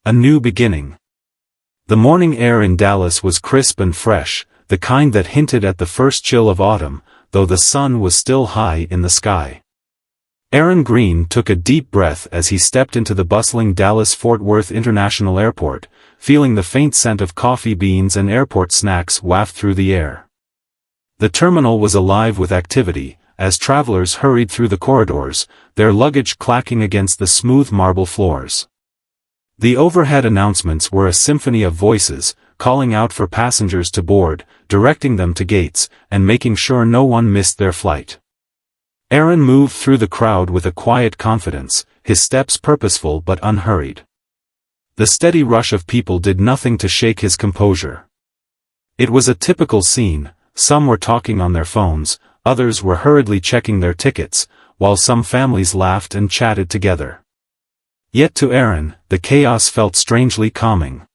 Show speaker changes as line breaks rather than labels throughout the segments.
A new beginning. The morning air in Dallas was crisp and fresh, the kind that hinted at the first chill of autumn, though the sun was still high in the sky. Aaron Green took a deep breath as he stepped into the bustling Dallas-Fort Worth International Airport, feeling the faint scent of coffee beans and airport snacks waft through the air. The terminal was alive with activity, as travelers hurried through the corridors, their luggage clacking against the smooth marble floors. The overhead announcements were a symphony of voices, calling out for passengers to board, directing them to gates, and making sure no one missed their flight. Aaron moved through the crowd with a quiet confidence, his steps purposeful but unhurried. The steady rush of people did nothing to shake his composure. It was a typical scene, some were talking on their phones, others were hurriedly checking their tickets, while some families laughed and chatted together. Yet to Aaron, the chaos felt strangely calming.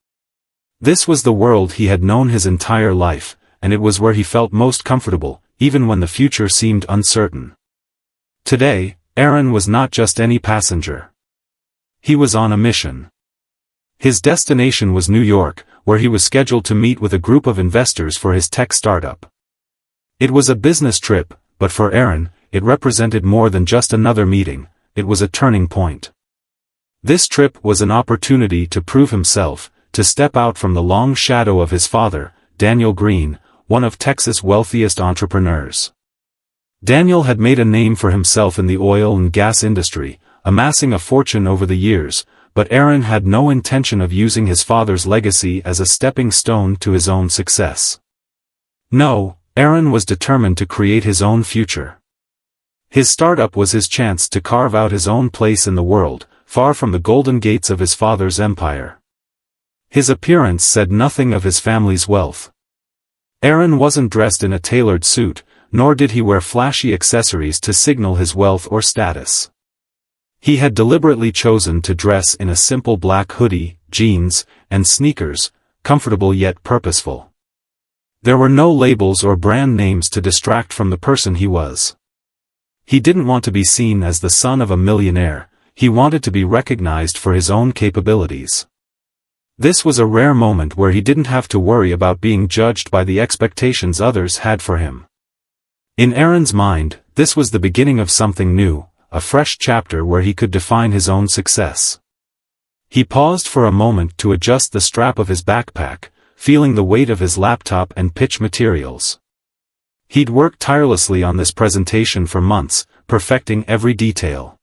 This was the world he had known his entire life, and it was where he felt most comfortable, even when the future seemed uncertain. Today, Aaron was not just any passenger. He was on a mission. His destination was New York, where he was scheduled to meet with a group of investors for his tech startup. It was a business trip, but for Aaron, it represented more than just another meeting, it was a turning point. This trip was an opportunity to prove himself, to step out from the long shadow of his father, Daniel Green, one of Texas' wealthiest entrepreneurs. Daniel had made a name for himself in the oil and gas industry, amassing a fortune over the years, but Aaron had no intention of using his father's legacy as a stepping stone to his own success. No, Aaron was determined to create his own future. His startup was his chance to carve out his own place in the world, far from the golden gates of his father's empire. His appearance said nothing of his family's wealth. Aaron wasn't dressed in a tailored suit, nor did he wear flashy accessories to signal his wealth or status. He had deliberately chosen to dress in a simple black hoodie, jeans, and sneakers, comfortable yet purposeful. There were no labels or brand names to distract from the person he was. He didn't want to be seen as the son of a millionaire, he wanted to be recognized for his own capabilities. This was a rare moment where he didn't have to worry about being judged by the expectations others had for him. In Aaron's mind, this was the beginning of something new, a fresh chapter where he could define his own success. He paused for a moment to adjust the strap of his backpack, feeling the weight of his laptop and pitch materials. He'd worked tirelessly on this presentation for months, perfecting every detail.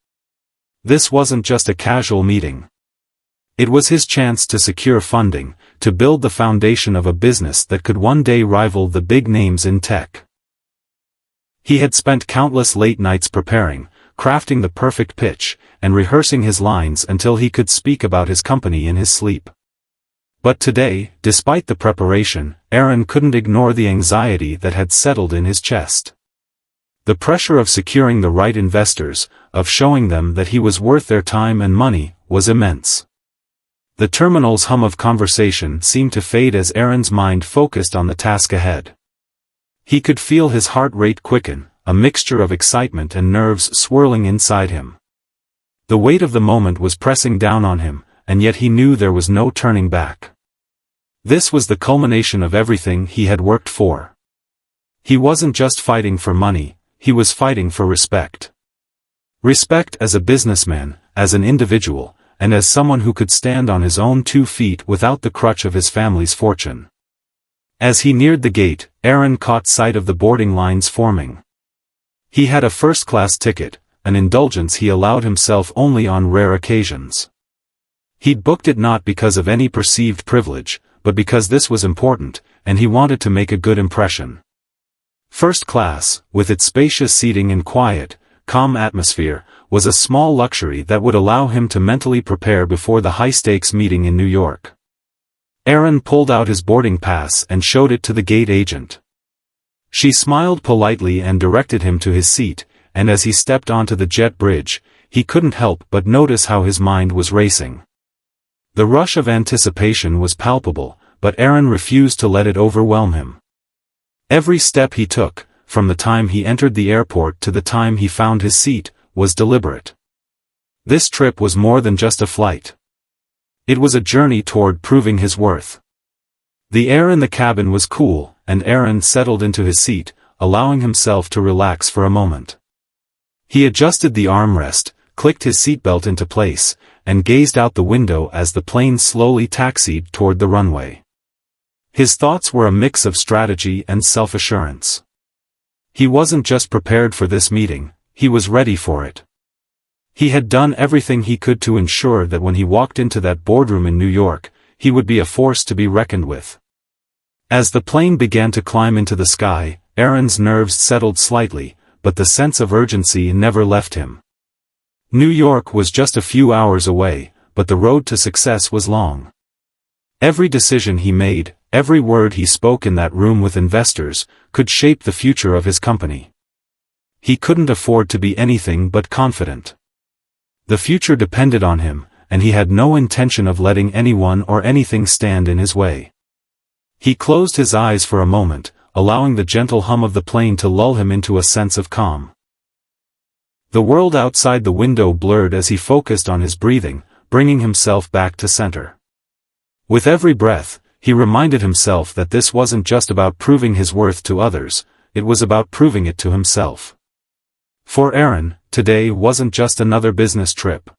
This wasn't just a casual meeting. It was his chance to secure funding, to build the foundation of a business that could one day rival the big names in tech. He had spent countless late nights preparing, crafting the perfect pitch, and rehearsing his lines until he could speak about his company in his sleep. But today, despite the preparation, Aaron couldn't ignore the anxiety that had settled in his chest. The pressure of securing the right investors, of showing them that he was worth their time and money, was immense. The terminal's hum of conversation seemed to fade as Aaron's mind focused on the task ahead. He could feel his heart rate quicken, a mixture of excitement and nerves swirling inside him. The weight of the moment was pressing down on him, and yet he knew there was no turning back. This was the culmination of everything he had worked for. He wasn't just fighting for money, he was fighting for respect. Respect as a businessman, as an individual, and as someone who could stand on his own 2 feet without the crutch of his family's fortune. As he neared the gate, Aaron caught sight of the boarding lines forming. He had a first-class ticket, an indulgence he allowed himself only on rare occasions. He'd booked it not because of any perceived privilege, but because this was important, and he wanted to make a good impression. First class, with its spacious seating and quiet, calm atmosphere, was a small luxury that would allow him to mentally prepare before the high-stakes meeting in New York. Aaron pulled out his boarding pass and showed it to the gate agent. She smiled politely and directed him to his seat, and as he stepped onto the jet bridge, he couldn't help but notice how his mind was racing. The rush of anticipation was palpable, but Aaron refused to let it overwhelm him. Every step he took, from the time he entered the airport to the time he found his seat, was deliberate. This trip was more than just a flight. It was a journey toward proving his worth. The air in the cabin was cool, and Aaron settled into his seat, allowing himself to relax for a moment. He adjusted the armrest, clicked his seatbelt into place, and gazed out the window as the plane slowly taxied toward the runway. His thoughts were a mix of strategy and self-assurance. He wasn't just prepared for this meeting, he was ready for it. He had done everything he could to ensure that when he walked into that boardroom in New York, he would be a force to be reckoned with. As the plane began to climb into the sky, Aaron's nerves settled slightly, but the sense of urgency never left him. New York was just a few hours away, but the road to success was long. Every decision he made, every word he spoke in that room with investors, could shape the future of his company. He couldn't afford to be anything but confident. The future depended on him, and he had no intention of letting anyone or anything stand in his way. He closed his eyes for a moment, allowing the gentle hum of the plane to lull him into a sense of calm. The world outside the window blurred as he focused on his breathing, bringing himself back to center. With every breath, he reminded himself that this wasn't just about proving his worth to others, it was about proving it to himself. For Aaron, today wasn't just another business trip.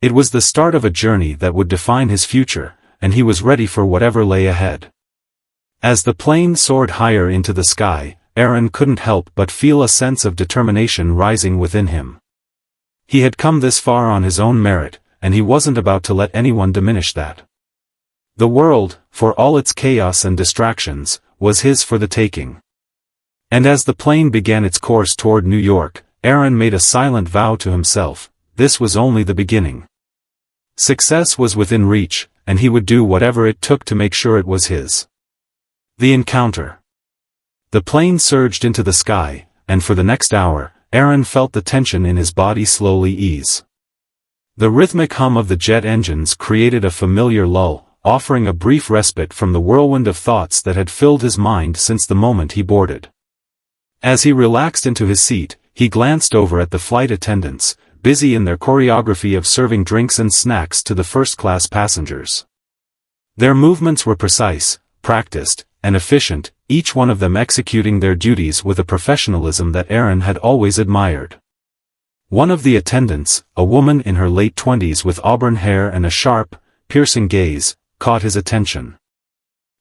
It was the start of a journey that would define his future, and he was ready for whatever lay ahead. As the plane soared higher into the sky, Aaron couldn't help but feel a sense of determination rising within him. He had come this far on his own merit, and he wasn't about to let anyone diminish that. The world, for all its chaos and distractions, was his for the taking. And as the plane began its course toward New York, Aaron made a silent vow to himself: this was only the beginning. Success was within reach, and he would do whatever it took to make sure it was his. The encounter. The plane surged into the sky, and for the next hour, Aaron felt the tension in his body slowly ease. The rhythmic hum of the jet engines created a familiar lull, offering a brief respite from the whirlwind of thoughts that had filled his mind since the moment he boarded. As he relaxed into his seat, he glanced over at the flight attendants, busy in their choreography of serving drinks and snacks to the first-class passengers. Their movements were precise, practiced, and efficient, each one of them executing their duties with a professionalism that Aaron had always admired. One of the attendants, a woman in her late 20s with auburn hair and a sharp, piercing gaze, caught his attention.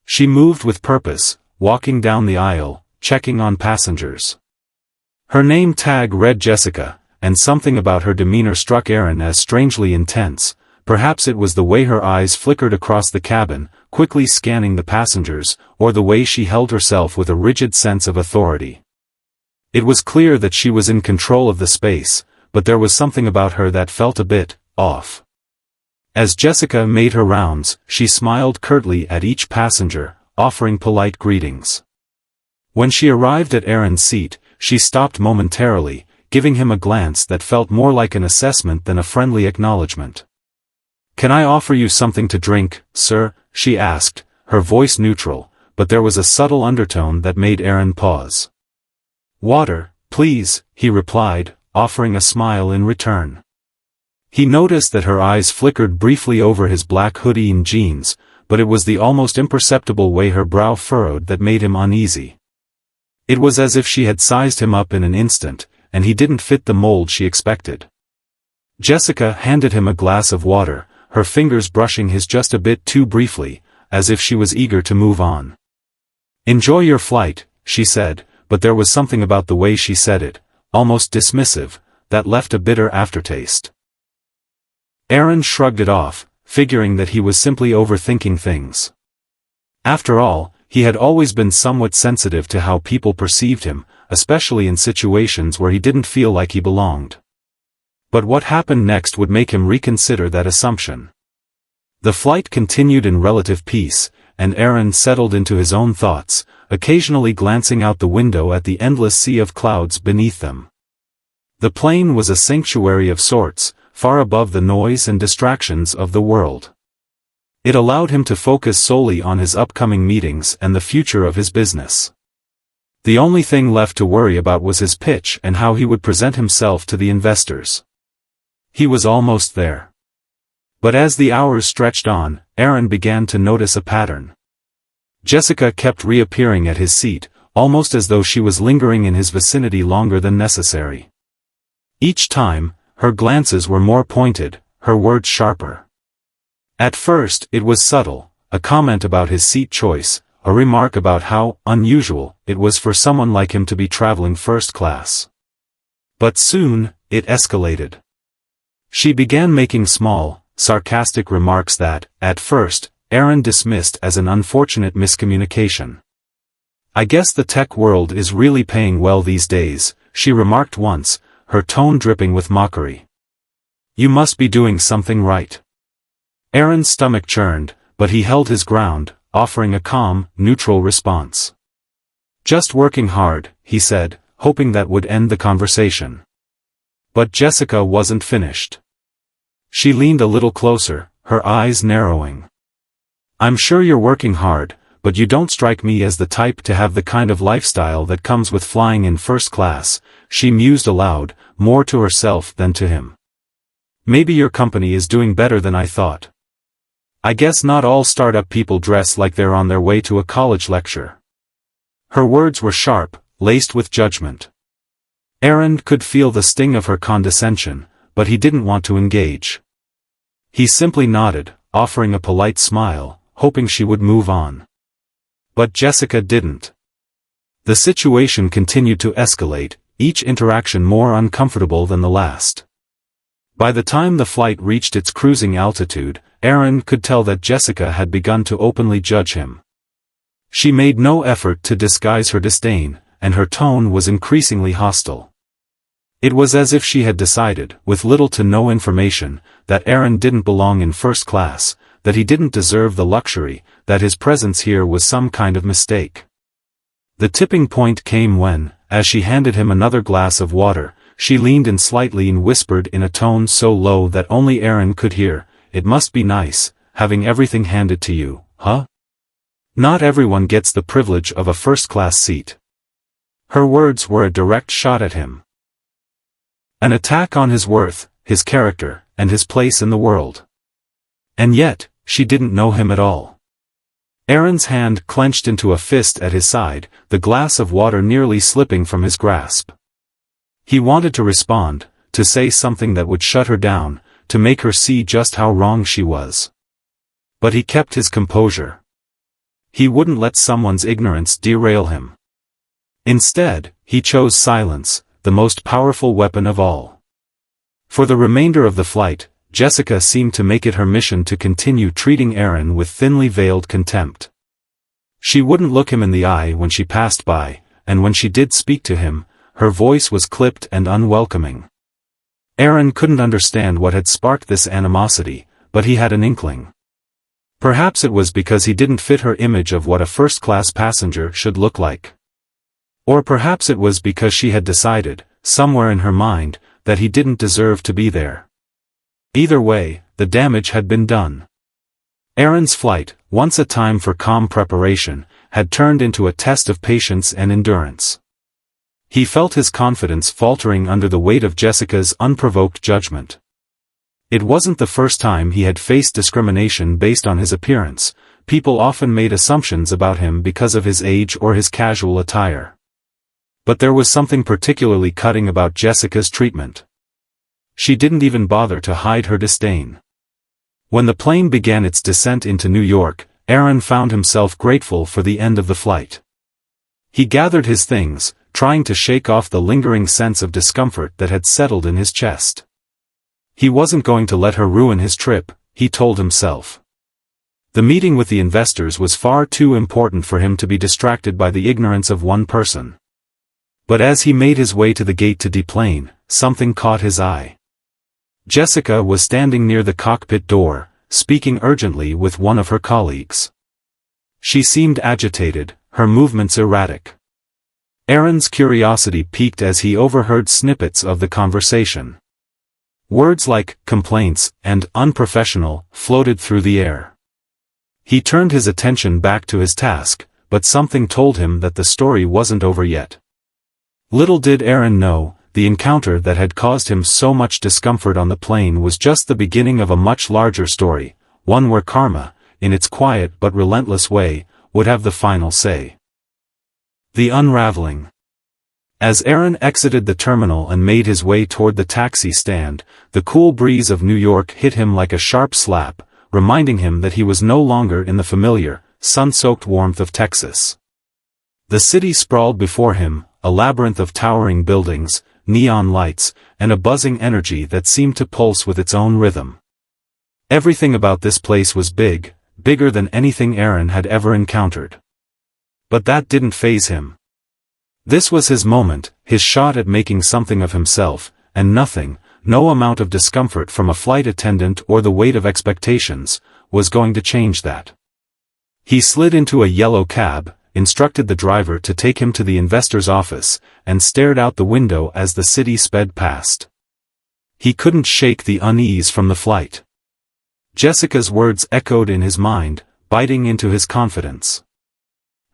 She moved with purpose, walking down the aisle, checking on passengers. Her name tag read Jessica, and something about her demeanor struck Aaron as strangely intense. Perhaps it was the way her eyes flickered across the cabin, quickly scanning the passengers, or the way she held herself with a rigid sense of authority. It was clear that she was in control of the space, but there was something about her that felt a bit off. As Jessica made her rounds, she smiled curtly at each passenger, offering polite greetings. When she arrived at Aaron's seat, she stopped momentarily, giving him a glance that felt more like an assessment than a friendly acknowledgement. "Can I offer you something to drink, sir?" she asked, her voice neutral, but there was a subtle undertone that made Aaron pause. "Water, please," he replied, offering a smile in return. He noticed that her eyes flickered briefly over his black hoodie and jeans, but it was the almost imperceptible way her brow furrowed that made him uneasy. It was as if she had sized him up in an instant, and he didn't fit the mold she expected. Jessica handed him a glass of water, her fingers brushing his just a bit too briefly, as if she was eager to move on. "Enjoy your flight," she said, but there was something about the way she said it, almost dismissive, that left a bitter aftertaste. Aaron shrugged it off, figuring that he was simply overthinking things. After all, he had always been somewhat sensitive to how people perceived him, especially in situations where he didn't feel like he belonged. But what happened next would make him reconsider that assumption. The flight continued in relative peace, and Aaron settled into his own thoughts, occasionally glancing out the window at the endless sea of clouds beneath them. The plane was a sanctuary of sorts, far above the noise and distractions of the world. It allowed him to focus solely on his upcoming meetings and the future of his business. The only thing left to worry about was his pitch and how he would present himself to the investors. He was almost there. But as the hours stretched on, Aaron began to notice a pattern. Jessica kept reappearing at his seat, almost as though she was lingering in his vicinity longer than necessary. Each time, her glances were more pointed, her words sharper. At first, it was subtle, a comment about his seat choice, a remark about how unusual it was for someone like him to be traveling first class. But soon, it escalated. She began making small, sarcastic remarks that, at first, Aaron dismissed as an unfortunate miscommunication. "I guess the tech world is really paying well these days," she remarked once, her tone dripping with mockery. "You must be doing something right." Aaron's stomach churned, but he held his ground, offering a calm, neutral response. "Just working hard," he said, hoping that would end the conversation. But Jessica wasn't finished. She leaned a little closer, her eyes narrowing. "I'm sure you're working hard, but you don't strike me as the type to have the kind of lifestyle that comes with flying in first class," she mused aloud, more to herself than to him. "Maybe your company is doing better than I thought. I guess not all startup people dress like they're on their way to a college lecture." Her words were sharp, laced with judgment. Aaron could feel the sting of her condescension, but he didn't want to engage. He simply nodded, offering a polite smile, hoping she would move on. But Jessica didn't. The situation continued to escalate, each interaction more uncomfortable than the last. By the time the flight reached its cruising altitude, Aaron could tell that Jessica had begun to openly judge him. She made no effort to disguise her disdain, and her tone was increasingly hostile. It was as if she had decided, with little to no information, that Aaron didn't belong in first class, that he didn't deserve the luxury, that his presence here was some kind of mistake. The tipping point came when, as she handed him another glass of water, she leaned in slightly and whispered in a tone so low that only Aaron could hear, "It must be nice, having everything handed to you, huh? Not everyone gets the privilege of a first-class seat." Her words were a direct shot at him. An attack on his worth, his character, and his place in the world. And yet, she didn't know him at all. Aaron's hand clenched into a fist at his side, the glass of water nearly slipping from his grasp. He wanted to respond, to say something that would shut her down, to make her see just how wrong she was. But he kept his composure. He wouldn't let someone's ignorance derail him. Instead, he chose silence, the most powerful weapon of all. For the remainder of the flight, Jessica seemed to make it her mission to continue treating Aaron with thinly veiled contempt. She wouldn't look him in the eye when she passed by, and when she did speak to him, her voice was clipped and unwelcoming. Aaron couldn't understand what had sparked this animosity, but he had an inkling. Perhaps it was because he didn't fit her image of what a first-class passenger should look like. Or perhaps it was because she had decided, somewhere in her mind, that he didn't deserve to be there. Either way, the damage had been done. Aaron's flight, once a time for calm preparation, had turned into a test of patience and endurance. He felt his confidence faltering under the weight of Jessica's unprovoked judgment. It wasn't the first time he had faced discrimination based on his appearance. People often made assumptions about him because of his age or his casual attire. But there was something particularly cutting about Jessica's treatment. She didn't even bother to hide her disdain. When the plane began its descent into New York, Aaron found himself grateful for the end of the flight. He gathered his things, trying to shake off the lingering sense of discomfort that had settled in his chest. He wasn't going to let her ruin his trip, he told himself. The meeting with the investors was far too important for him to be distracted by the ignorance of one person. But as he made his way to the gate to deplane, something caught his eye. Jessica was standing near the cockpit door, speaking urgently with one of her colleagues. She seemed agitated, her movements erratic. Aaron's curiosity piqued as he overheard snippets of the conversation. Words like complaints and unprofessional floated through the air. He turned his attention back to his task, but something told him that the story wasn't over yet. Little did Aaron know, the encounter that had caused him so much discomfort on the plane was just the beginning of a much larger story, one where karma, in its quiet but relentless way, would have the final say. The unraveling. As Aaron exited the terminal and made his way toward the taxi stand, the cool breeze of New York hit him like a sharp slap, reminding him that he was no longer in the familiar, sun-soaked warmth of Texas. The city sprawled before him, a labyrinth of towering buildings, neon lights, and a buzzing energy that seemed to pulse with its own rhythm. Everything about this place was big, bigger than anything Aaron had ever encountered. But that didn't faze him. This was his moment, his shot at making something of himself, and nothing, no amount of discomfort from a flight attendant or the weight of expectations, was going to change that. He slid into a yellow cab, instructed the driver to take him to the investor's office, and stared out the window as the city sped past. He couldn't shake the unease from the flight. Jessica's words echoed in his mind, biting into his confidence.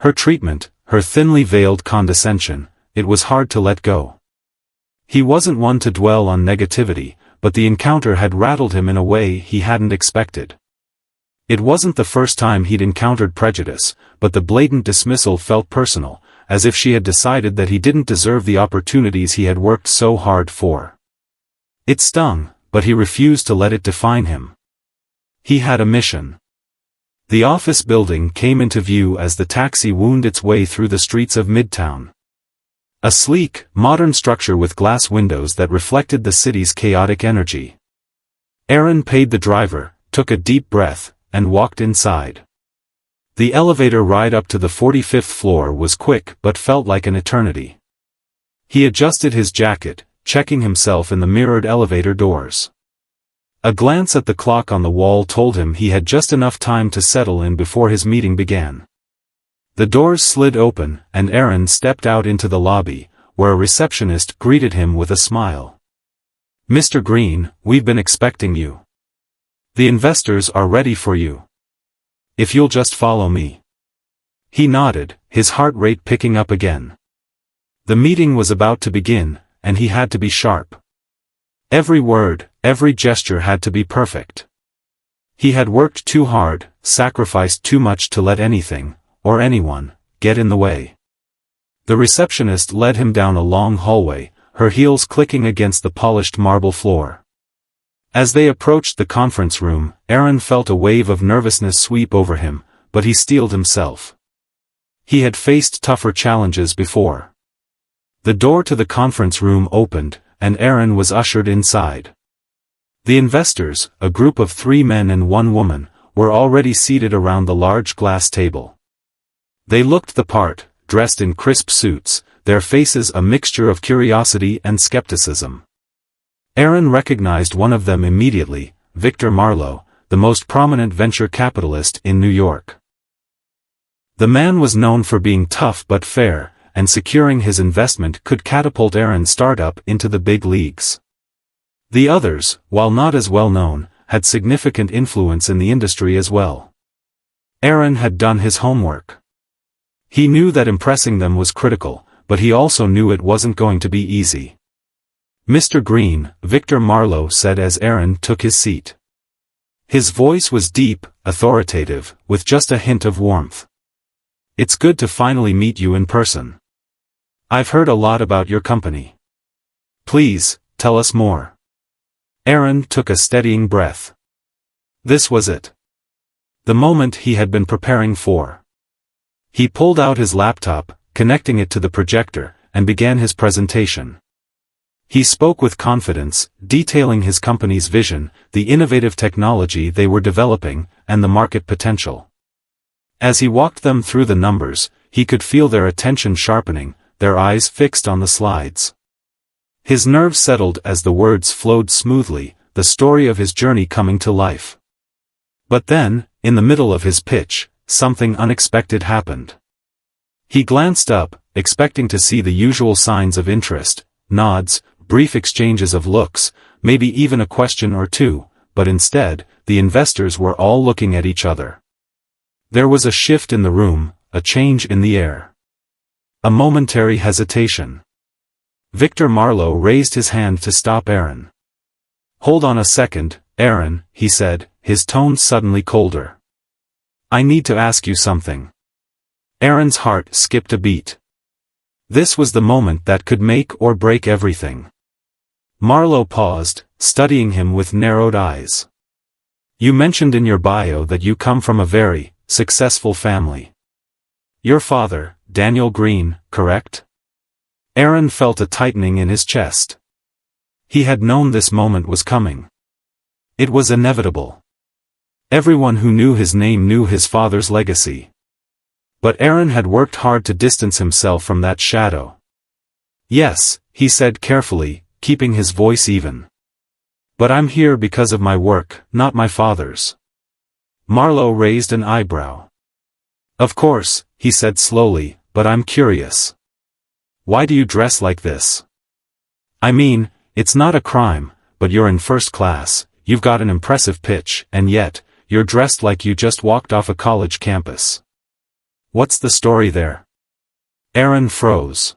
Her treatment, her thinly veiled condescension, it was hard to let go. He wasn't one to dwell on negativity, but the encounter had rattled him in a way he hadn't expected. It wasn't the first time he'd encountered prejudice, but the blatant dismissal felt personal, as if she had decided that he didn't deserve the opportunities he had worked so hard for. It stung, but he refused to let it define him. He had a mission. The office building came into view as the taxi wound its way through the streets of Midtown. A sleek, modern structure with glass windows that reflected the city's chaotic energy. Aaron paid the driver, took a deep breath, and walked inside. The elevator ride up to the 45th floor was quick but felt like an eternity. He adjusted his jacket, checking himself in the mirrored elevator doors. A glance at the clock on the wall told him he had just enough time to settle in before his meeting began. The doors slid open, and Aaron stepped out into the lobby, where a receptionist greeted him with a smile. "Mr. Green, we've been expecting you. The investors are ready for you. If you'll just follow me." He nodded, his heart rate picking up again. The meeting was about to begin, and he had to be sharp. Every word, every gesture had to be perfect. He had worked too hard, sacrificed too much to let anything, or anyone, get in the way. The receptionist led him down a long hallway, her heels clicking against the polished marble floor. As they approached the conference room, Aaron felt a wave of nervousness sweep over him, but he steeled himself. He had faced tougher challenges before. The door to the conference room opened, and Aaron was ushered inside. The investors, a group of 3 men and 1 woman, were already seated around the large glass table. They looked the part, dressed in crisp suits, their faces a mixture of curiosity and skepticism. Aaron recognized one of them immediately, Victor Marlowe, the most prominent venture capitalist in New York. The man was known for being tough but fair, and securing his investment could catapult Aaron's startup into the big leagues. The others, while not as well known, had significant influence in the industry as well. Aaron had done his homework. He knew that impressing them was critical, but he also knew it wasn't going to be easy. "Mr. Green," Victor Marlowe said as Aaron took his seat. His voice was deep, authoritative, with just a hint of warmth. "It's good to finally meet you in person. I've heard a lot about your company. Please, tell us more." Aaron took a steadying breath. This was it. The moment he had been preparing for. He pulled out his laptop, connecting it to the projector, and began his presentation. He spoke with confidence, detailing his company's vision, the innovative technology they were developing, and the market potential. As he walked them through the numbers, he could feel their attention sharpening, their eyes fixed on the slides. His nerves settled as the words flowed smoothly, the story of his journey coming to life. But then, in the middle of his pitch, something unexpected happened. He glanced up, expecting to see the usual signs of interest, nods, brief exchanges of looks, maybe even a question or two, but instead, the investors were all looking at each other. There was a shift in the room, a change in the air. A momentary hesitation. Victor Marlowe raised his hand to stop Aaron. "Hold on a second, Aaron," he said, his tone suddenly colder. "I need to ask you something." Aaron's heart skipped a beat. This was the moment that could make or break everything. Marlowe paused, studying him with narrowed eyes. "You mentioned in your bio that you come from a very successful family. Your father, Daniel Green, correct?" Aaron felt a tightening in his chest. He had known this moment was coming. It was inevitable. Everyone who knew his name knew his father's legacy. But Aaron had worked hard to distance himself from that shadow. "Yes," he said carefully, keeping his voice even. "But I'm here because of my work, not my father's." Marlowe raised an eyebrow. "Of course," he said slowly, "but I'm curious. Why do you dress like this? I mean, it's not a crime, but you're in first class, you've got an impressive pitch, and yet, you're dressed like you just walked off a college campus. What's the story there?" Aaron froze.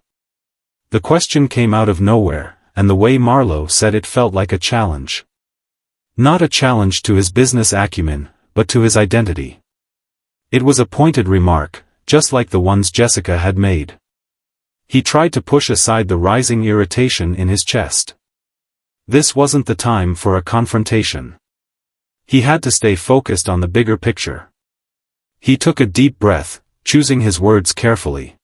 The question came out of nowhere, and the way Marlowe said it felt like a challenge. Not a challenge to his business acumen, but to his identity. It was a pointed remark, just like the ones Jessica had made. He tried to push aside the rising irritation in his chest. This wasn't the time for a confrontation. He had to stay focused on the bigger picture. He took a deep breath, choosing his words carefully.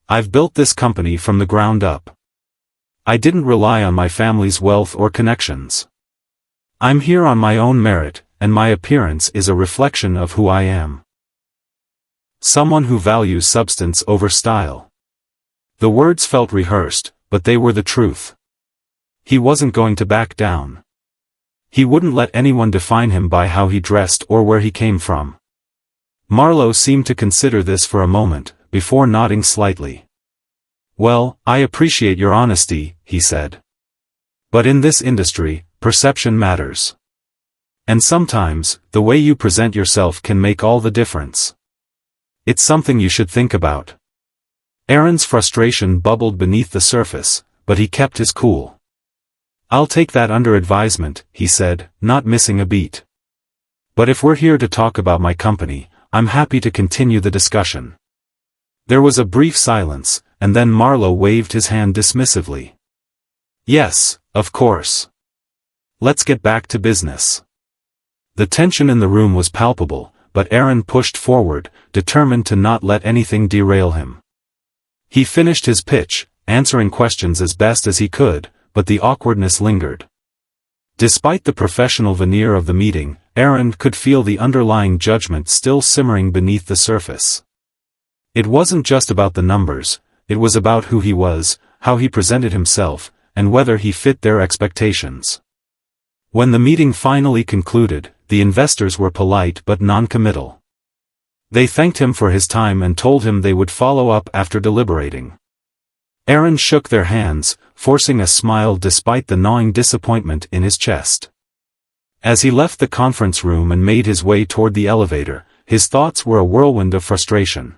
"I've built this company from the ground up. I didn't rely on my family's wealth or connections. I'm here on my own merit, and my appearance is a reflection of who I am. Someone who values substance over style." The words felt rehearsed, but they were the truth. He wasn't going to back down. He wouldn't let anyone define him by how he dressed or where he came from. Marlowe seemed to consider this for a moment, before nodding slightly. "Well, I appreciate your honesty," he said. "But in this industry, perception matters. And sometimes, the way you present yourself can make all the difference. It's something you should think about." Aaron's frustration bubbled beneath the surface, but he kept his cool. "I'll take that under advisement," he said, not missing a beat. "But if we're here to talk about my company, I'm happy to continue the discussion." There was a brief silence, and then Marlowe waved his hand dismissively. "Yes, of course. Let's get back to business." The tension in the room was palpable, but Aaron pushed forward, determined to not let anything derail him. He finished his pitch, answering questions as best as he could, but the awkwardness lingered. Despite the professional veneer of the meeting, Aaron could feel the underlying judgment still simmering beneath the surface. It wasn't just about the numbers, it was about who he was, how he presented himself, and whether he fit their expectations. When the meeting finally concluded, the investors were polite but non-committal. They thanked him for his time and told him they would follow up after deliberating. Aaron shook their hands, forcing a smile despite the gnawing disappointment in his chest. As he left the conference room and made his way toward the elevator, his thoughts were a whirlwind of frustration.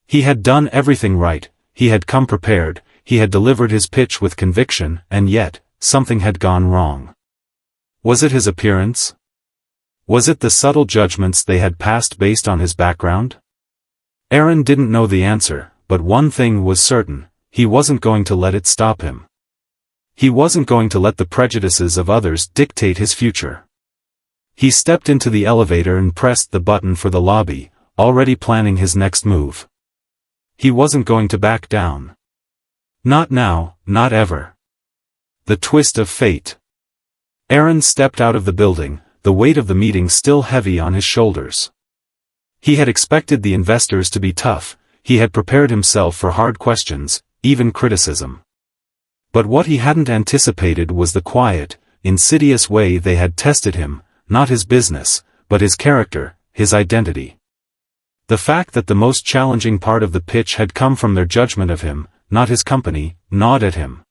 He had done everything right, he had come prepared, he had delivered his pitch with conviction, and yet, something had gone wrong. Was it his appearance? Was it the subtle judgments they had passed based on his background? Aaron didn't know the answer, but one thing was certain, he wasn't going to let it stop him. He wasn't going to let the prejudices of others dictate his future. He stepped into the elevator and pressed the button for the lobby, already planning his next move. He wasn't going to back down. Not now, not ever. The twist of fate. Aaron stepped out of the building, the weight of the meeting still heavy on his shoulders. He had expected the investors to be tough, he had prepared himself for hard questions, even criticism. But what he hadn't anticipated was the quiet, insidious way they had tested him, not his business, but his character, his identity. The fact that the most challenging part of the pitch had come from their judgment of him, not his company, gnawed at him.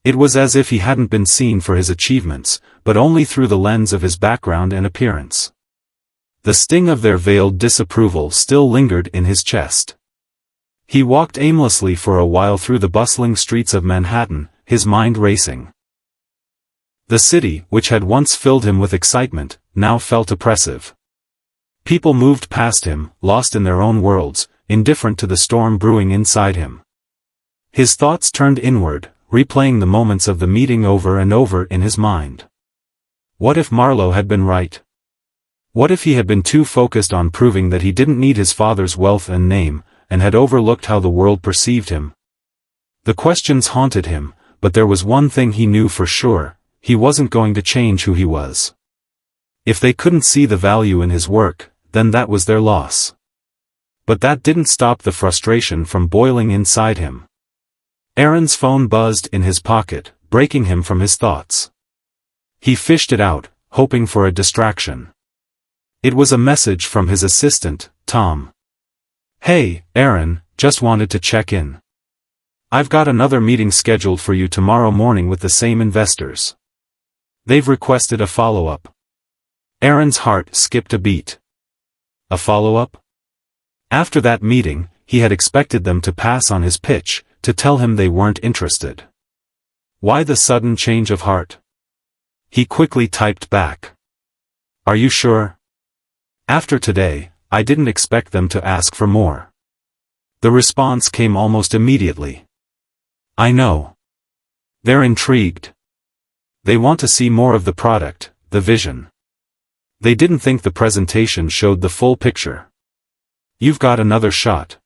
It was as if he hadn't been seen for his achievements, but only through the lens of his background and appearance. The sting of their veiled disapproval still lingered in his chest. He walked aimlessly for a while through the bustling streets of Manhattan, his mind racing. The city, which had once filled him with excitement, now felt oppressive. People moved past him, lost in their own worlds, indifferent to the storm brewing inside him. His thoughts turned inward, replaying the moments of the meeting over and over in his mind. What if Marlowe had been right? What if he had been too focused on proving that he didn't need his father's wealth and name, and had overlooked how the world perceived him? The questions haunted him, but there was one thing he knew for sure: he wasn't going to change who he was. If they couldn't see the value in his work, then that was their loss. But that didn't stop the frustration from boiling inside him. Aaron's phone buzzed in his pocket, breaking him from his thoughts. He fished it out, hoping for a distraction. It was a message from his assistant, Tom. "Hey, Aaron, just wanted to check in. I've got another meeting scheduled for you tomorrow morning with the same investors. They've requested a follow-up." Aaron's heart skipped a beat. A follow-up? After that meeting, he had expected them to pass on his pitch, to tell him they weren't interested. Why the sudden change of heart? He quickly typed back. "Are you sure? After today, I didn't expect them to ask for more." The response came almost immediately. "I know. They're intrigued. They want to see more of the product, the vision. They didn't think the presentation showed the full picture. You've got another shot."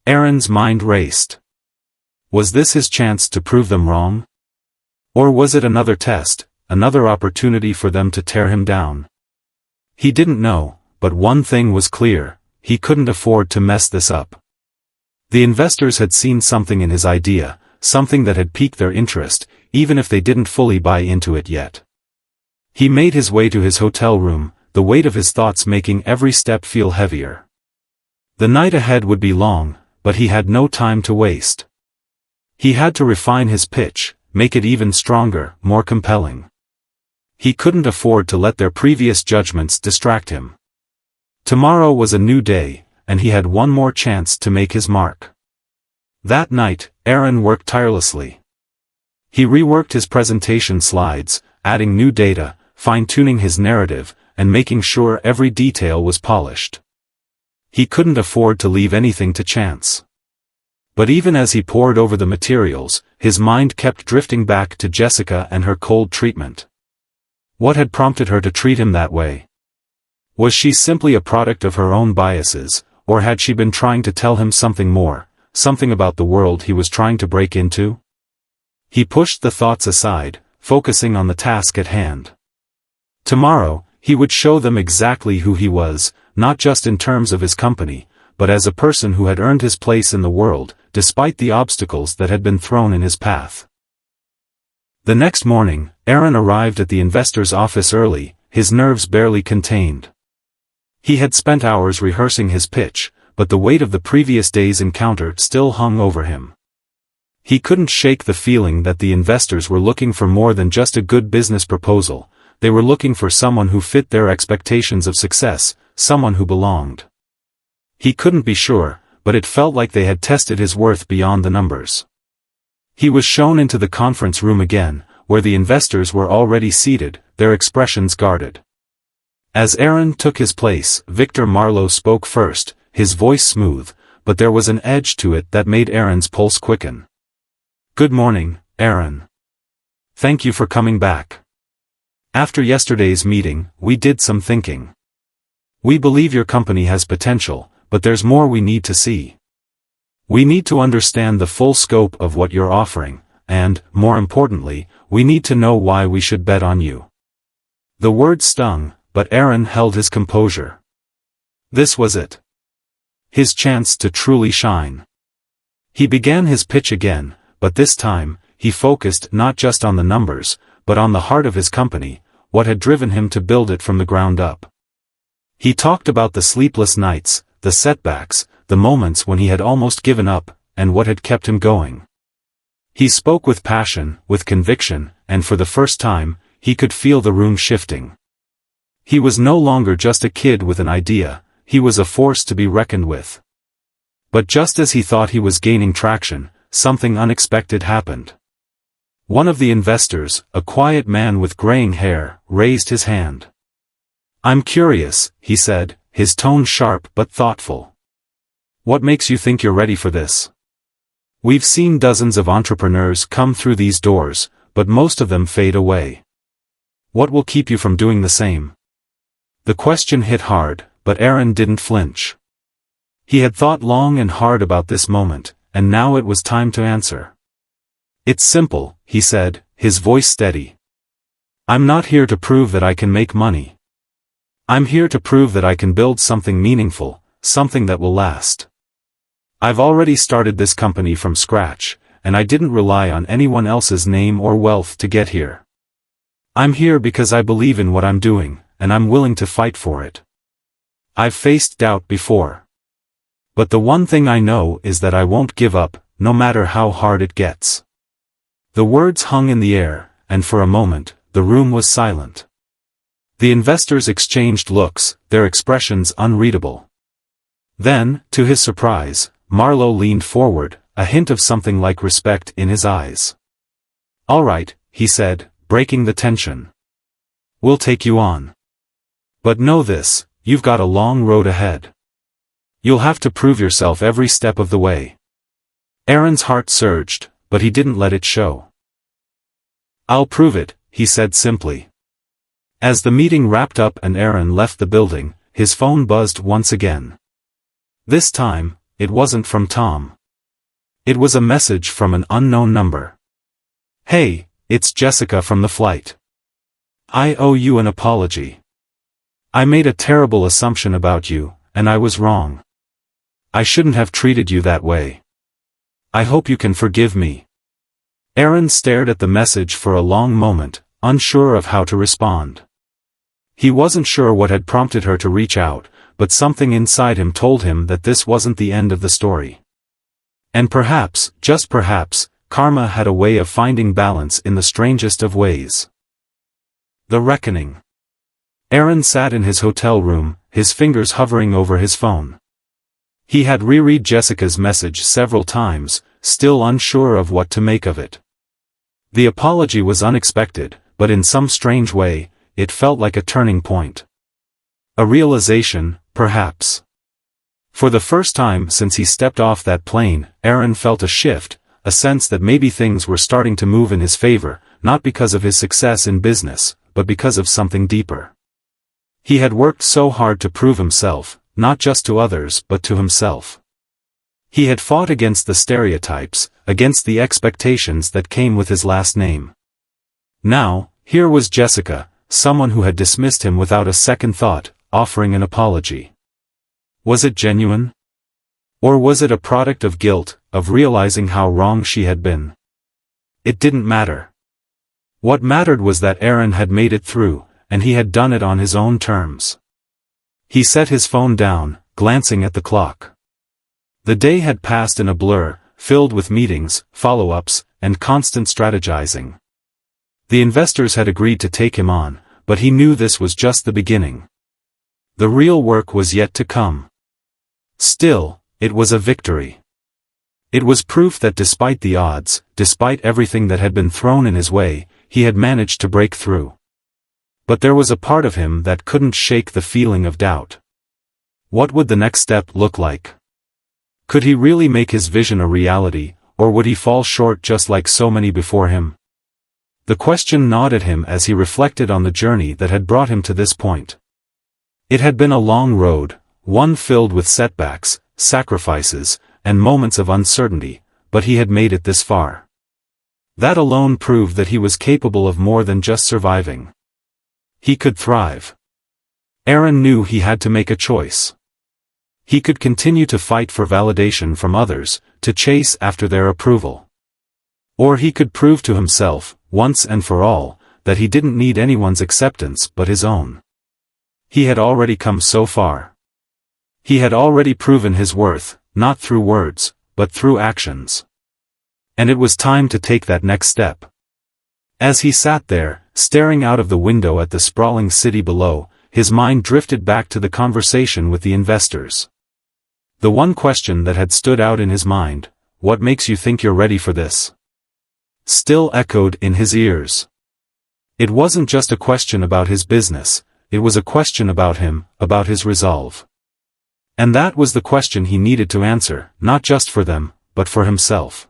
Aaron's mind raced. Was this his chance to prove them wrong? Or was it another test, another opportunity for them to tear him down? He didn't know, but one thing was clear: he couldn't afford to mess this up. The investors had seen something in his idea, something that had piqued their interest, even if they didn't fully buy into it yet. He made his way to his hotel room, the weight of his thoughts making every step feel heavier. The night ahead would be long, but he had no time to waste. He had to refine his pitch, make it even stronger, more compelling. He couldn't afford to let their previous judgments distract him. Tomorrow was a new day, and he had one more chance to make his mark. That night, Aaron worked tirelessly. He reworked his presentation slides, adding new data, fine-tuning his narrative, and making sure every detail was polished. He couldn't afford to leave anything to chance. But even as he pored over the materials, his mind kept drifting back to Jessica and her cold treatment. What had prompted her to treat him that way? Was she simply a product of her own biases, or had she been trying to tell him something more, something about the world he was trying to break into? He pushed the thoughts aside, focusing on the task at hand. Tomorrow, he would show them exactly who he was, not just in terms of his company, but as a person who had earned his place in the world, despite the obstacles that had been thrown in his path. The next morning, Aaron arrived at the investor's office early, his nerves barely contained. He had spent hours rehearsing his pitch, but the weight of the previous day's encounter still hung over him. He couldn't shake the feeling that the investors were looking for more than just a good business proposal. They were looking for someone who fit their expectations of success, someone who belonged. He couldn't be sure, but it felt like they had tested his worth beyond the numbers. He was shown into the conference room again, where the investors were already seated, their expressions guarded. As Aaron took his place, Victor Marlowe spoke first, his voice smooth, but there was an edge to it that made Aaron's pulse quicken. "Good morning, Aaron. Thank you for coming back. After yesterday's meeting, we did some thinking. We believe your company has potential, but there's more we need to see. We need to understand the full scope of what you're offering, and, more importantly, we need to know why we should bet on you." The word stung, but Aaron held his composure. This was it. His chance to truly shine. He began his pitch again, but this time, he focused not just on the numbers, but on the heart of his company, what had driven him to build it from the ground up. He talked about the sleepless nights, the setbacks, the moments when he had almost given up, and what had kept him going. He spoke with passion, with conviction, and for the first time, he could feel the room shifting. He was no longer just a kid with an idea, he was a force to be reckoned with. But just as he thought he was gaining traction, something unexpected happened. One of the investors, a quiet man with graying hair, raised his hand. "I'm curious," he said, his tone sharp but thoughtful. "What makes you think you're ready for this? We've seen dozens of entrepreneurs come through these doors, but most of them fade away. What will keep you from doing the same?" The question hit hard, but Aaron didn't flinch. He had thought long and hard about this moment, and now it was time to answer. "It's simple," he said, his voice steady. "I'm not here to prove that I can make money. I'm here to prove that I can build something meaningful, something that will last. I've already started this company from scratch, and I didn't rely on anyone else's name or wealth to get here. I'm here because I believe in what I'm doing, and I'm willing to fight for it. I've faced doubt before. But the one thing I know is that I won't give up, no matter how hard it gets." The words hung in the air, and for a moment, the room was silent. The investors exchanged looks, their expressions unreadable. Then, to his surprise, Marlowe leaned forward, a hint of something like respect in his eyes. "All right," he said, breaking the tension. "We'll take you on. But know this, you've got a long road ahead. You'll have to prove yourself every step of the way." Aaron's heart surged, but he didn't let it show. "I'll prove it," he said simply. As the meeting wrapped up and Aaron left the building, his phone buzzed once again. This time, it wasn't from Tom. It was a message from an unknown number. "Hey, it's Jessica from the flight. I owe you an apology. I made a terrible assumption about you, and I was wrong. I shouldn't have treated you that way. I hope you can forgive me." Aaron stared at the message for a long moment, unsure of how to respond. He wasn't sure what had prompted her to reach out, but something inside him told him that this wasn't the end of the story. And perhaps, just perhaps, karma had a way of finding balance in the strangest of ways. The reckoning. Aaron sat in his hotel room, his fingers hovering over his phone. He had reread Jessica's message several times, still unsure of what to make of it. The apology was unexpected, but in some strange way, it felt like a turning point. A realization, perhaps. For the first time since he stepped off that plane, Aaron felt a shift, a sense that maybe things were starting to move in his favor, not because of his success in business, but because of something deeper. He had worked so hard to prove himself, not just to others but to himself. He had fought against the stereotypes, against the expectations that came with his last name. Now, here was Jessica, someone who had dismissed him without a second thought, offering an apology. Was it genuine? Or was it a product of guilt, of realizing how wrong she had been? It didn't matter. What mattered was that Aaron had made it through, and he had done it on his own terms. He set his phone down, glancing at the clock. The day had passed in a blur, filled with meetings, follow-ups, and constant strategizing. The investors had agreed to take him on, but he knew this was just the beginning. The real work was yet to come. Still, it was a victory. It was proof that despite the odds, despite everything that had been thrown in his way, he had managed to break through. But there was a part of him that couldn't shake the feeling of doubt. What would the next step look like? Could he really make his vision a reality, or would he fall short just like so many before him? The question gnawed at him as he reflected on the journey that had brought him to this point. It had been a long road, one filled with setbacks, sacrifices, and moments of uncertainty, but he had made it this far. That alone proved that he was capable of more than just surviving. He could thrive. Aaron knew he had to make a choice. He could continue to fight for validation from others, to chase after their approval. Or he could prove to himself, once and for all, that he didn't need anyone's acceptance but his own. He had already come so far. He had already proven his worth, not through words, but through actions. And it was time to take that next step. As he sat there, staring out of the window at the sprawling city below, his mind drifted back to the conversation with the investors. The one question that had stood out in his mind, "What makes you think you're ready for this?" still echoed in his ears. It wasn't just a question about his business, it was a question about him, about his resolve. And that was the question he needed to answer, not just for them, but for himself.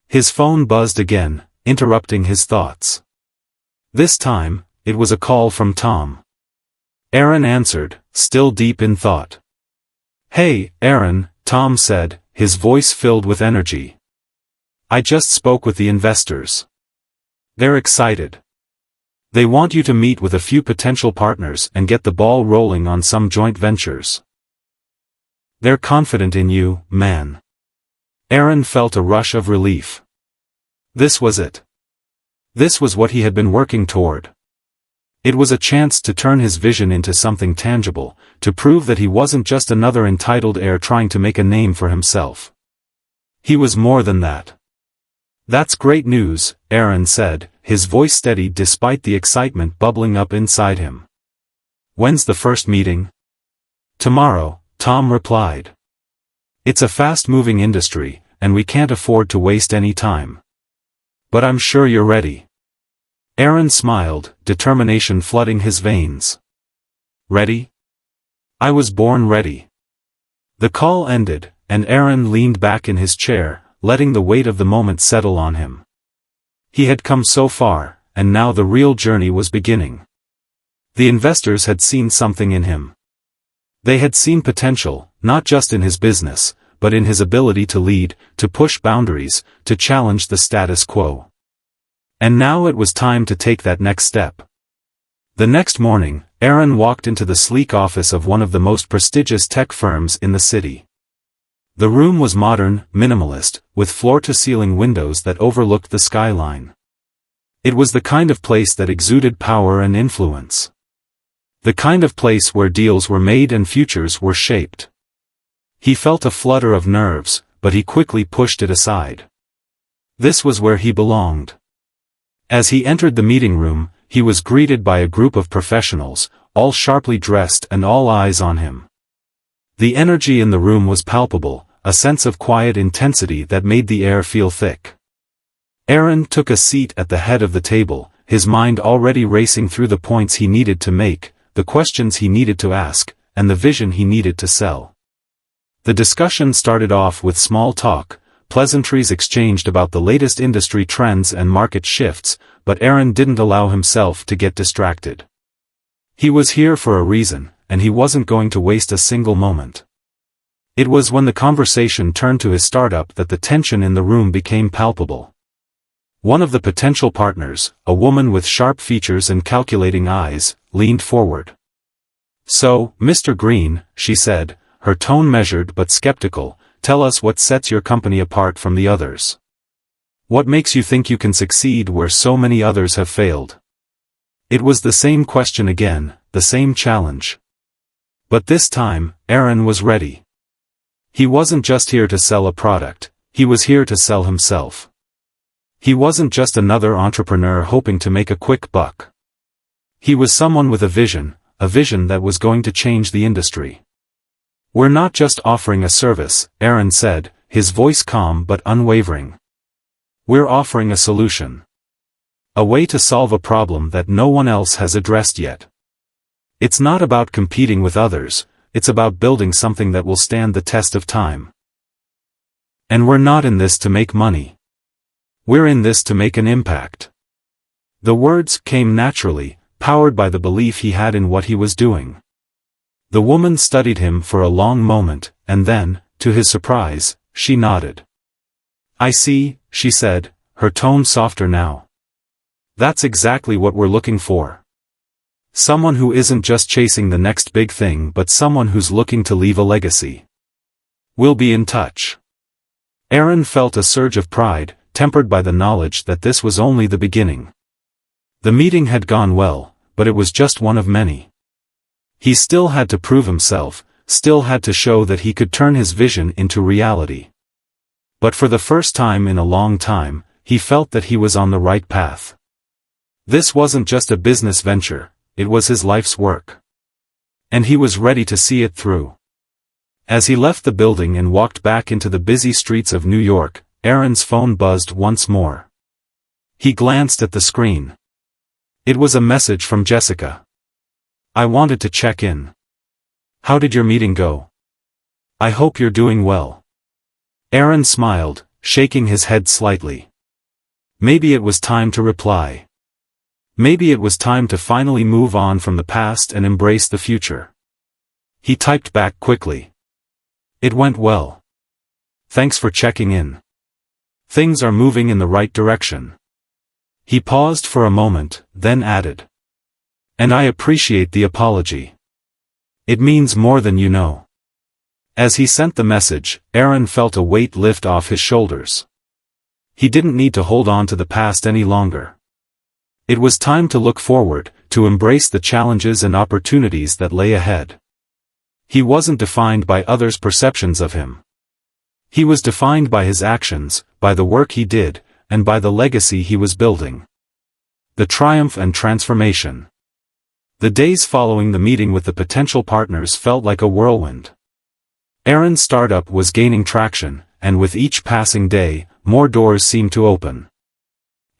His phone buzzed again, interrupting his thoughts. This time, it was a call from Tom. Aaron answered, still deep in thought. "Hey, Aaron," Tom said, his voice filled with energy. "I just spoke with the investors. They're excited. They want you to meet with a few potential partners and get the ball rolling on some joint ventures. They're confident in you, man." Aaron felt a rush of relief. This was it. This was what he had been working toward. It was a chance to turn his vision into something tangible, to prove that he wasn't just another entitled heir trying to make a name for himself. He was more than that. "That's great news," Aaron said, his voice steady despite the excitement bubbling up inside him. "When's the first meeting?" "Tomorrow," Tom replied. "It's a fast-moving industry, and we can't afford to waste any time. But I'm sure you're ready." Aaron smiled, determination flooding his veins. "Ready? I was born ready." The call ended, and Aaron leaned back in his chair, letting the weight of the moment settle on him. He had come so far, and now the real journey was beginning. The investors had seen something in him. They had seen potential, not just in his business, but in his ability to lead, to push boundaries, to challenge the status quo. And now it was time to take that next step. The next morning, Aaron walked into the sleek office of one of the most prestigious tech firms in the city. The room was modern, minimalist, with floor-to-ceiling windows that overlooked the skyline. It was the kind of place that exuded power and influence. The kind of place where deals were made and futures were shaped. He felt a flutter of nerves, but he quickly pushed it aside. This was where he belonged. As he entered the meeting room, he was greeted by a group of professionals, all sharply dressed and all eyes on him. The energy in the room was palpable, a sense of quiet intensity that made the air feel thick. Aaron took a seat at the head of the table, his mind already racing through the points he needed to make, the questions he needed to ask, and the vision he needed to sell. The discussion started off with small talk, pleasantries exchanged about the latest industry trends and market shifts, but Aaron didn't allow himself to get distracted. He was here for a reason, and he wasn't going to waste a single moment. It was when the conversation turned to his startup that the tension in the room became palpable. One of the potential partners, a woman with sharp features and calculating eyes, leaned forward. "So, Mr. Green," she said, her tone measured but skeptical, "tell us what sets your company apart from the others. What makes you think you can succeed where so many others have failed?" It was the same question again, the same challenge. But this time, Aaron was ready. He wasn't just here to sell a product, he was here to sell himself. He wasn't just another entrepreneur hoping to make a quick buck. He was someone with a vision that was going to change the industry. "We're not just offering a service," Aaron said, his voice calm but unwavering. "We're offering a solution. A way to solve a problem that no one else has addressed yet. It's not about competing with others, it's about building something that will stand the test of time. And we're not in this to make money. We're in this to make an impact." The words came naturally, powered by the belief he had in what he was doing. The woman studied him for a long moment, and then, to his surprise, she nodded. "I see," she said, her tone softer now. "That's exactly what we're looking for. Someone who isn't just chasing the next big thing but someone who's looking to leave a legacy. We'll be in touch." Aaron felt a surge of pride, tempered by the knowledge that this was only the beginning. The meeting had gone well, but it was just one of many. He still had to prove himself, still had to show that he could turn his vision into reality. But for the first time in a long time, he felt that he was on the right path. This wasn't just a business venture, it was his life's work. And he was ready to see it through. As he left the building and walked back into the busy streets of New York, Aaron's phone buzzed once more. He glanced at the screen. It was a message from Jessica. "I wanted to check in. How did your meeting go? I hope you're doing well." Aaron smiled, shaking his head slightly. Maybe it was time to reply. Maybe it was time to finally move on from the past and embrace the future. He typed back quickly. "It went well. Thanks for checking in. Things are moving in the right direction." He paused for a moment, then added, "And I appreciate the apology. It means more than you know." As he sent the message, Aaron felt a weight lift off his shoulders. He didn't need to hold on to the past any longer. It was time to look forward, to embrace the challenges and opportunities that lay ahead. He wasn't defined by others' perceptions of him. He was defined by his actions, by the work he did, and by the legacy he was building. The triumph and transformation. The days following the meeting with the potential partners felt like a whirlwind. Aaron's startup was gaining traction, and with each passing day, more doors seemed to open.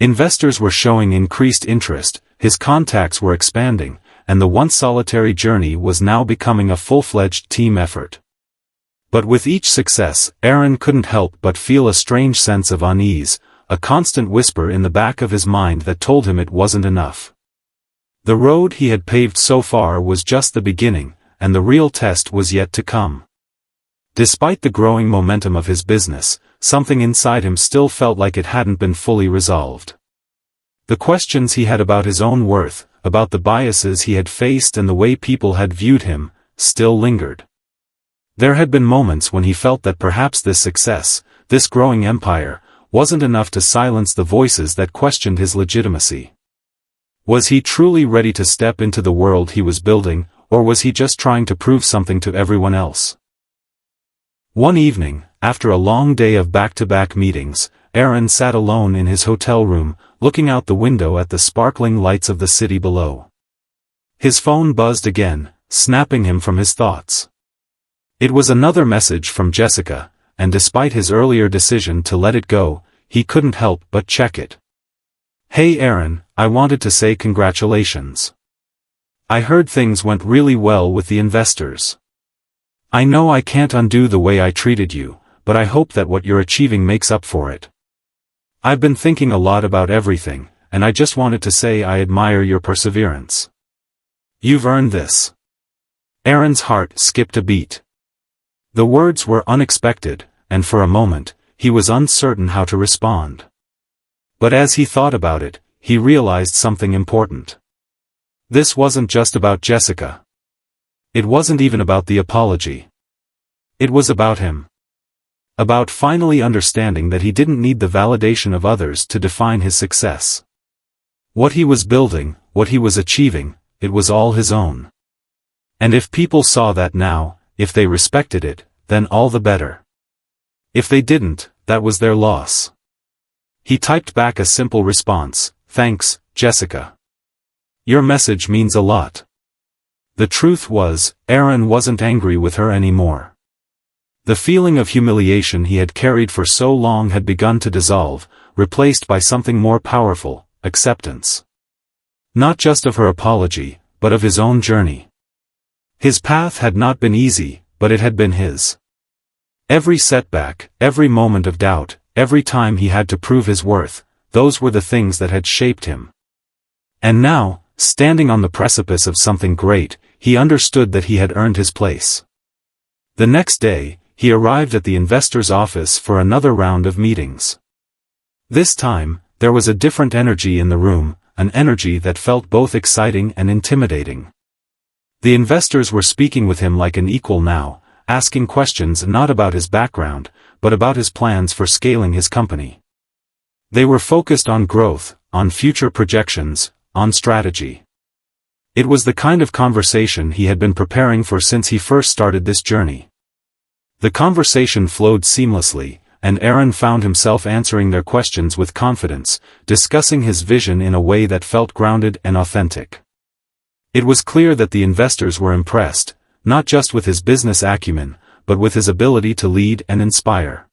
Investors were showing increased interest, his contacts were expanding, and the once solitary journey was now becoming a full-fledged team effort. But with each success, Aaron couldn't help but feel a strange sense of unease, a constant whisper in the back of his mind that told him it wasn't enough. The road he had paved so far was just the beginning, and the real test was yet to come. Despite the growing momentum of his business, something inside him still felt like it hadn't been fully resolved. The questions he had about his own worth, about the biases he had faced and the way people had viewed him, still lingered. There had been moments when he felt that perhaps this success, this growing empire, wasn't enough to silence the voices that questioned his legitimacy. Was he truly ready to step into the world he was building, or was he just trying to prove something to everyone else? One evening, after a long day of back-to-back meetings, Aaron sat alone in his hotel room, looking out the window at the sparkling lights of the city below. His phone buzzed again, snapping him from his thoughts. It was another message from Jessica, and despite his earlier decision to let it go, he couldn't help but check it. "Hey Aaron, I wanted to say congratulations. I heard things went really well with the investors. I know I can't undo the way I treated you, but I hope that what you're achieving makes up for it. I've been thinking a lot about everything, and I just wanted to say I admire your perseverance. You've earned this." Aaron's heart skipped a beat. The words were unexpected, and for a moment, he was uncertain how to respond. But as he thought about it, he realized something important. This wasn't just about Jessica. It wasn't even about the apology. It was about him. About finally understanding that he didn't need the validation of others to define his success. What he was building, what he was achieving, it was all his own. And if people saw that now, if they respected it, then all the better. If they didn't, that was their loss. He typed back a simple response, "Thanks, Jessica. Your message means a lot." The truth was, Aaron wasn't angry with her anymore. The feeling of humiliation he had carried for so long had begun to dissolve, replaced by something more powerful, acceptance. Not just of her apology, but of his own journey. His path had not been easy, but it had been his. Every setback, every moment of doubt, every time he had to prove his worth, those were the things that had shaped him. And now, standing on the precipice of something great, he understood that he had earned his place. The next day, he arrived at the investor's office for another round of meetings. This time, there was a different energy in the room, an energy that felt both exciting and intimidating. The investors were speaking with him like an equal now, asking questions not about his background, but about his plans for scaling his company. They were focused on growth, on future projections, on strategy. It was the kind of conversation he had been preparing for since he first started this journey. The conversation flowed seamlessly, and Aaron found himself answering their questions with confidence, discussing his vision in a way that felt grounded and authentic. It was clear that the investors were impressed, not just with his business acumen, but with his ability to lead and inspire.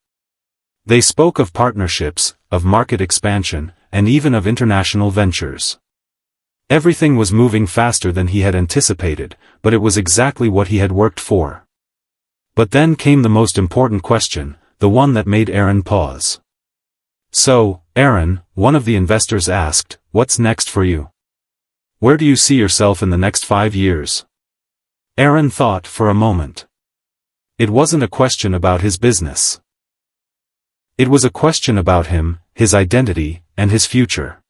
They spoke of partnerships, of market expansion, and even of international ventures. Everything was moving faster than he had anticipated, but it was exactly what he had worked for. But then came the most important question, the one that made Aaron pause. "So, Aaron," one of the investors asked, "what's next for you? Where do you see yourself in the next 5 years?" Aaron thought for a moment. It wasn't a question about his business. It was a question about him, his identity, and his future.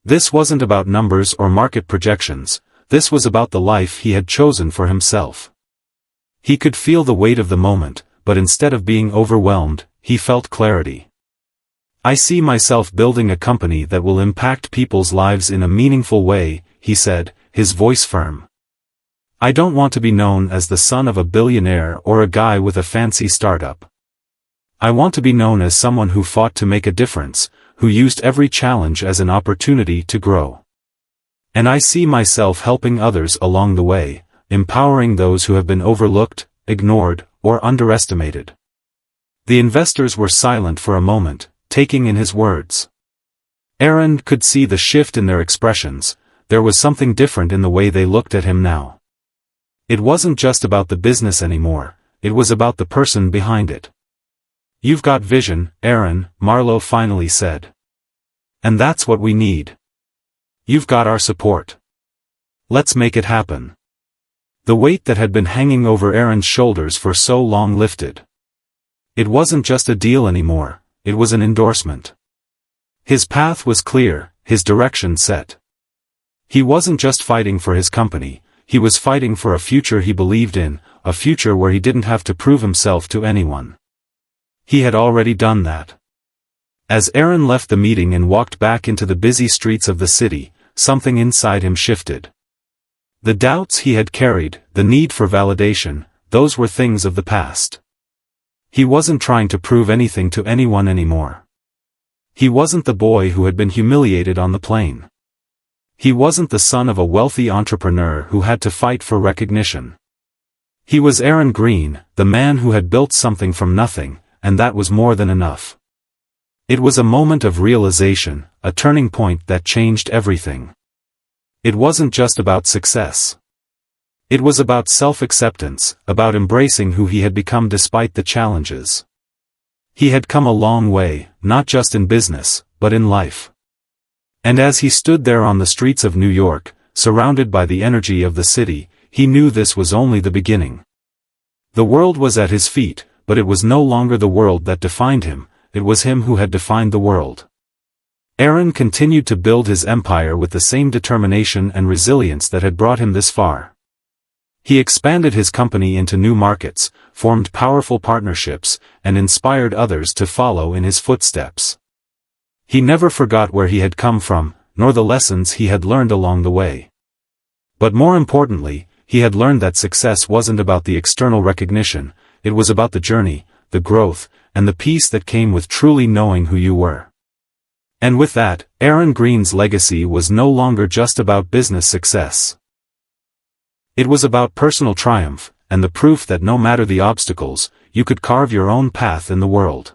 This wasn't about numbers or market projections, this was about the life he had chosen for himself. He could feel the weight of the moment, but instead of being overwhelmed, he felt clarity. "I see myself building a company that will impact people's lives in a meaningful way," he said, his voice firm. "I don't want to be known as the son of a billionaire or a guy with a fancy startup. I want to be known as someone who fought to make a difference, who used every challenge as an opportunity to grow. And I see myself helping others along the way, empowering those who have been overlooked, ignored, or underestimated." The investors were silent for a moment, taking in his words. Aaron could see the shift in their expressions, there was something different in the way they looked at him now. It wasn't just about the business anymore, it was about the person behind it. "You've got vision, Aaron," Marlowe finally said. "And that's what we need. You've got our support. Let's make it happen." The weight that had been hanging over Aaron's shoulders for so long lifted. It wasn't just a deal anymore, it was an endorsement. His path was clear, his direction set. He wasn't just fighting for his company, he was fighting for a future he believed in, a future where he didn't have to prove himself to anyone. He had already done that. As Aaron left the meeting and walked back into the busy streets of the city, something inside him shifted. The doubts he had carried, the need for validation, those were things of the past. He wasn't trying to prove anything to anyone anymore. He wasn't the boy who had been humiliated on the plane. He wasn't the son of a wealthy entrepreneur who had to fight for recognition. He was Aaron Green, the man who had built something from nothing, and that was more than enough. It was a moment of realization, a turning point that changed everything. It wasn't just about success. It was about self-acceptance, about embracing who he had become despite the challenges. He had come a long way, not just in business, but in life. And as he stood there on the streets of New York, surrounded by the energy of the city, he knew this was only the beginning. The world was at his feet, but it was no longer the world that defined him, it was him who had defined the world. Aaron continued to build his empire with the same determination and resilience that had brought him this far. He expanded his company into new markets, formed powerful partnerships, and inspired others to follow in his footsteps. He never forgot where he had come from, nor the lessons he had learned along the way. But more importantly, he had learned that success wasn't about the external recognition, it was about the journey, the growth, and the peace that came with truly knowing who you were. And with that, Aaron Green's legacy was no longer just about business success. It was about personal triumph, and the proof that no matter the obstacles, you could carve your own path in the world.